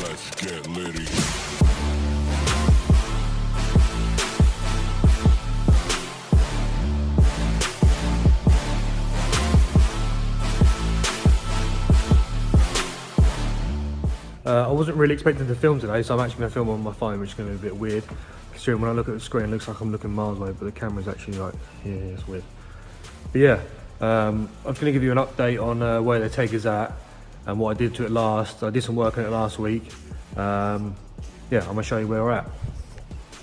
Let's get litty. I wasn't really expecting to film today, so I'm actually going to film on my phone, which is going to be a bit weird. Considering when I look at the screen, it looks like I'm looking miles away, but the camera's actually like here. It's weird. But yeah, I'm just going to give you an update on where the Integra's at and what I did to it last. I did some work on it last week. Yeah, I'm going to show you where we're at.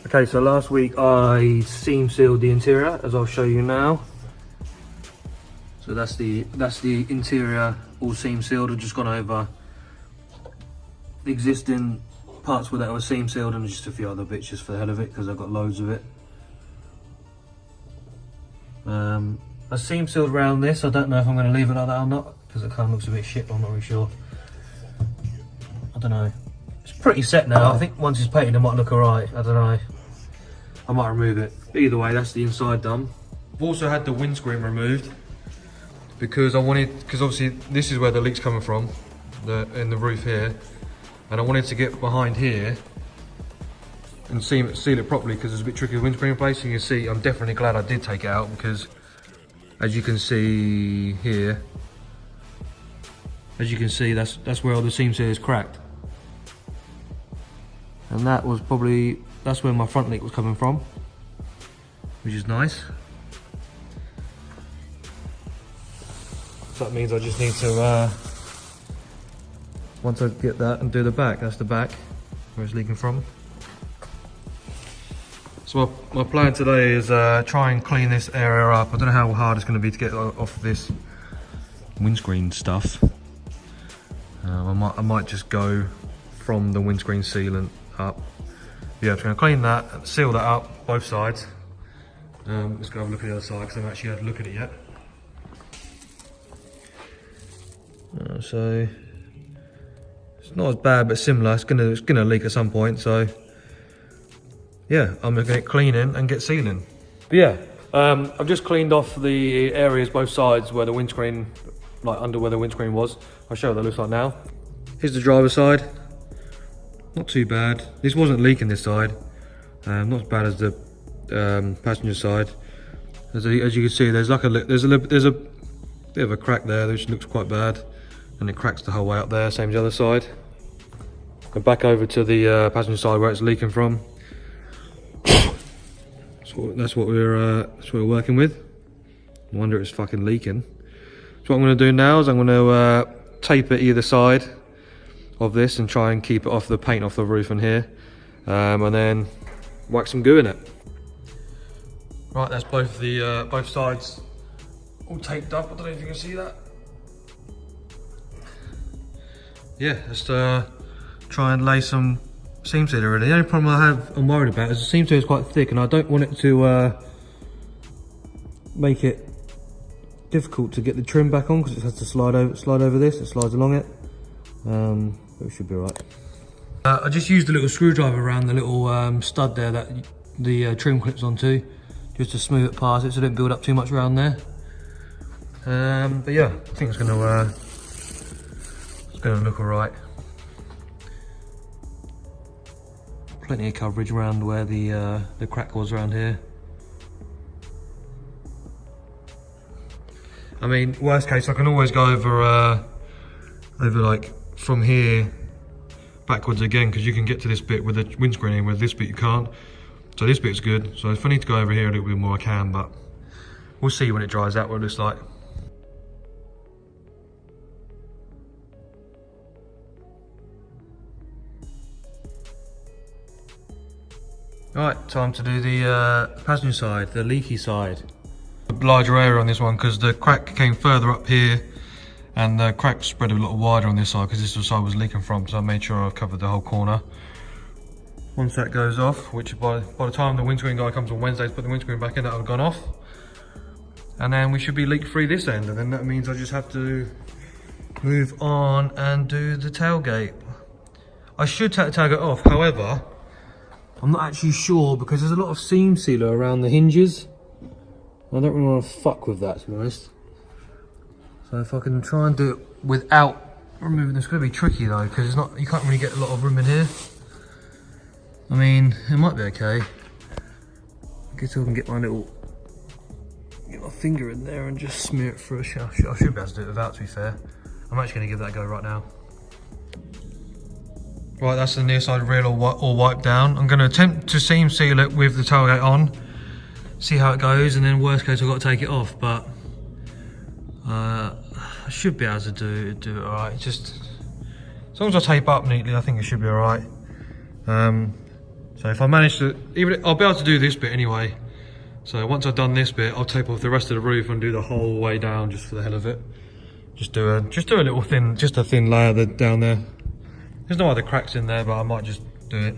Okay, so last week I seam sealed the interior, as I'll show you now. So that's the interior all seam sealed. I've just gone over the existing parts where that was seam sealed and just a few other bits just for the hell of it, because I've got loads of it. I seam sealed around this. I don't know if I'm going to leave it like that or not, because it kind of looks a bit shit, but I'm not really sure. I don't know. It's pretty set now. I think once it's painted it might look alright. I don't know. I might remove it. But either way, that's the inside done. I've also had the windscreen removed because because obviously this is where the leak's coming from, in the roof here. And I wanted to get behind here and seal it properly, because it's a bit tricky with windscreen replacing. You can see, I'm definitely glad I did take it out, because as you can see here, that's where all the seam seal is cracked. And that's where my front leak was coming from, which is nice. So that means I just need to once I get that and do the back, that's the back where it's leaking from. So my plan today is try and clean this area up. I don't know how hard it's going to be to get off of this windscreen stuff. I might just go from the windscreen sealant up. Yeah, I'm just going to clean that, seal that up, both sides. Let's go have a look at the other side, because I haven't actually had a look at it yet. So it's not as bad, but similar. It's gonna leak at some point. So yeah, I'm gonna get cleaning and get sealing. But yeah, I've just cleaned off the areas both sides where the windscreen, like under where the windscreen was. I'll show you what that looks like now. Here's the driver's side. Not too bad. This wasn't leaking this side. Not as bad as the passenger side. As you can see, there's a bit of a crack there, which looks quite bad. And it cracks the whole way up there, same as the other side. And back over to the passenger side where it's leaking from. That's what we're working with. No wonder it's fucking leaking. So what I'm going to do now is I'm going to tape it either side of this and try and keep it off the paint off the roof in here, and then whack some goo in it. Right, that's both sides all taped up. I don't know if you can see that. Yeah, just try and lay some seam sealer in it. The only problem I'm worried about is the seam sealer is quite thick, and I don't want it to make it difficult to get the trim back on, because it has to slide over this. It slides along it. But it should be alright. I just used a little screwdriver around the little stud there that the trim clips onto, just to smooth it past it so it didn't build up too much around there. But yeah, I think it's gonna look alright. Plenty of coverage around where the crack was around here. I mean, worst case, I can always go over like from here backwards again, because you can get to this bit with the windscreen in, with this bit you can't. So this bit's good. So if I need to go over here a little bit more, I can, but we'll see when it dries out what it looks like. Alright, time to do the passenger side, the leaky side. A larger area on this one, because the crack came further up here, and the crack spread a lot wider on this side, because this was the side was leaking from, so I made sure I've covered the whole corner. Once that goes off, which by the time the windscreen guy comes on Wednesday to put the windscreen back in, that'll have gone off. And then we should be leak free this end, and then that means I just have to move on and do the tailgate. I should take the tailgate off, however, I'm not actually sure, because there's a lot of seam sealer around the hinges. I don't really want to fuck with that, to be honest. So if I can try and do it without removing this is going to be tricky though, because it's not, you can't really get a lot of room in here. I mean, it might be okay. I guess I can get my finger in there and just smear it through. I should be able to do it without, to be fair. I'm actually going to give that a go right now. Right, that's the near side rail all wiped down. I'm going to attempt to seam seal it with the tailgate on, see how it goes, and then worst case I've got to take it off, but I should be able to do it alright. Just as long as I tape up neatly, I think it should be alright. So if I manage to, I'll be able to do this bit anyway. So once I've done this bit, I'll tape off the rest of the roof and do the whole way down just for the hell of it. Just do a little thin, just a thin layer down there. There's no other cracks in there, but I might just do it.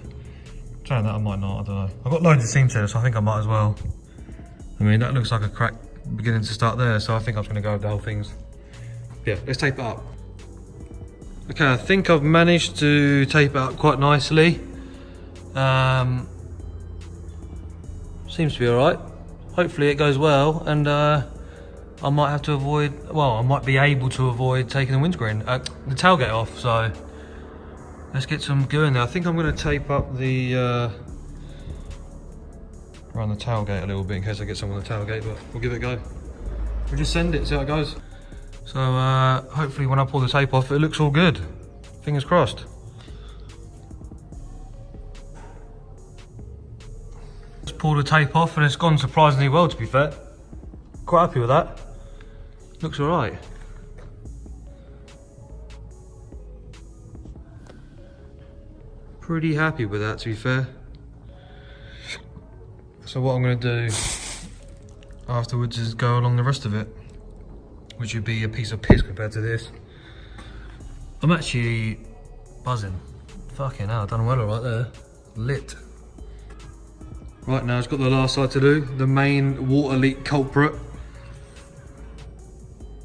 Trying that, I might not, I don't know. I've got loads of seam sealers, so I think I might as well. I mean, that looks like a crack beginning to start there, so I think I'm just gonna go with the whole things. Yeah, let's tape it up. Okay, I think I've managed to tape it up quite nicely. Seems to be alright. Hopefully it goes well, and I might have to avoid, well, I might be able to avoid taking the windscreen, the tailgate off, so let's get some going there. I think I'm going to tape up the around the tailgate a little bit in case I get some on the tailgate, but we'll give it a go. We'll just send it, see how it goes. So hopefully when I pull the tape off, it looks all good. Fingers crossed. Just pulled the tape off and it's gone surprisingly well, to be fair. Quite happy with that. Looks alright. Pretty happy with that, to be fair. So what I'm going to do afterwards is go along the rest of it, which would be a piece of piss compared to this. I'm actually buzzing. Fucking hell, done well right there. Lit. Right, now it's got the last side to do, the main water leak culprit.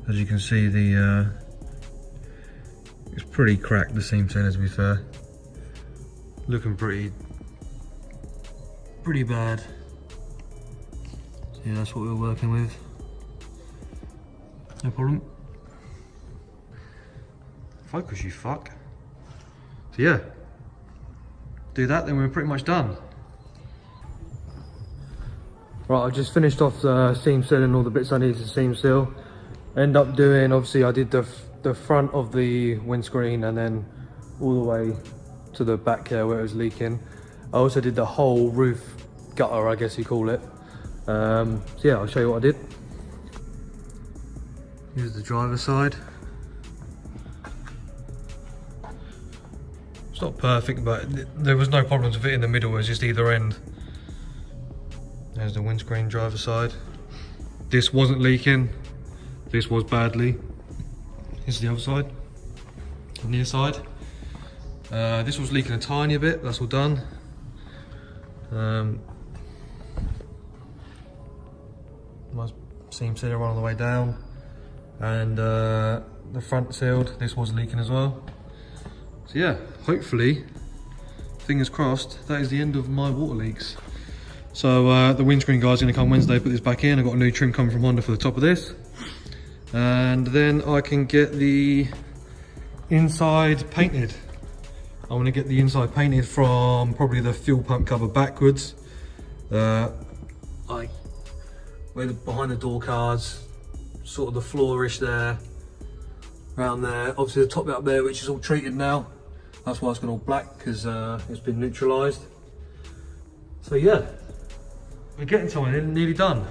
As you can see, it's pretty cracked, the seam sealer, to be fair. Looking pretty bad. So yeah, that's what we're working with. No problem. Focus, you fuck. So yeah, do that, then we're pretty much done. Right, I've just finished off the seam sealing all the bits I needed to seam seal. End up doing, obviously I did the front of the windscreen and then all the way to the back here where it was leaking. I also did the whole roof gutter, I guess you call it. So yeah, I'll show you what I did. Here's the driver's side. It's not perfect, but there was no problems with it in the middle, it was just either end. There's the windscreen driver side. This wasn't leaking, this was badly. Here's the other side, the near side. This was leaking a tiny bit, that's all done. My seam sealer on the way down. And the front sealed, this was leaking as well. So yeah, hopefully, fingers crossed, that is the end of my water leaks. So the windscreen guy's going to come Wednesday, put this back in. I've got a new trim coming from Honda for the top of this. And then I can get the inside painted. I'm going to get the inside painted from probably the fuel pump cover backwards. Like where behind the door cards, sort of the floorish there, around there. Obviously the top bit up there, which is all treated now. That's why it's gone all black, because it's been neutralised. So yeah. We're getting somewhere, nearly done.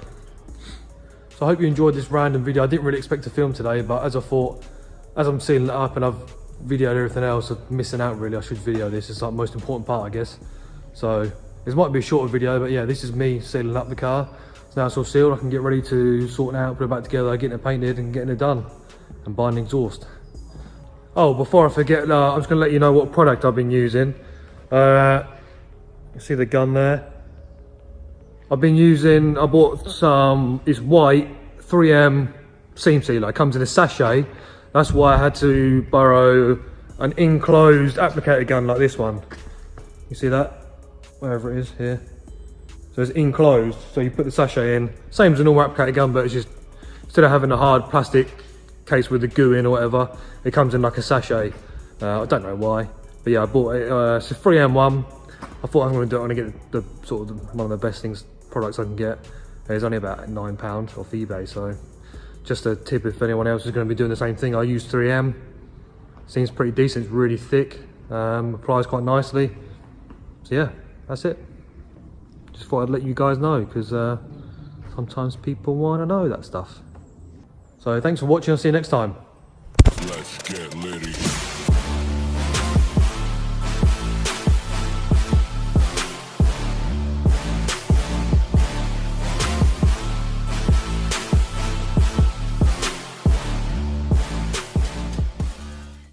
So I hope you enjoyed this random video. I didn't really expect to film today, but as I thought, as I'm sealing it up and I've videoed everything else, I'm missing out really. I should video this, it's like the most important part, I guess. So this might be a shorter video, but yeah, this is me sealing up the car. So now it's all sealed, I can get ready to sort it out, put it back together, getting it painted and getting it done. And buying exhaust. Oh, before I forget, I'm just gonna let you know what product I've been using. You see the gun there? I've been using, I bought some, it's white 3M seam sealer. It comes in a sachet. That's why I had to borrow an enclosed applicator gun like this one. You see that? Wherever it is, here. So it's enclosed, so you put the sachet in. Same as a normal applicator gun, but it's just, instead of having a hard plastic case with the goo in or whatever. It comes in like a sachet. I don't know why, but yeah, I bought it. It's a 3M1. I thought I'm going to get the sort of one of the best products I can get. It's only about £9 off eBay, so just a tip if anyone else is going to be doing the same thing. I use 3M. Seems pretty decent. It's really thick. Applies quite nicely. So yeah, that's it. Just thought I'd let you guys know, because sometimes people want to know that stuff. So thanks for watching. I'll see you next time. Let's get litty.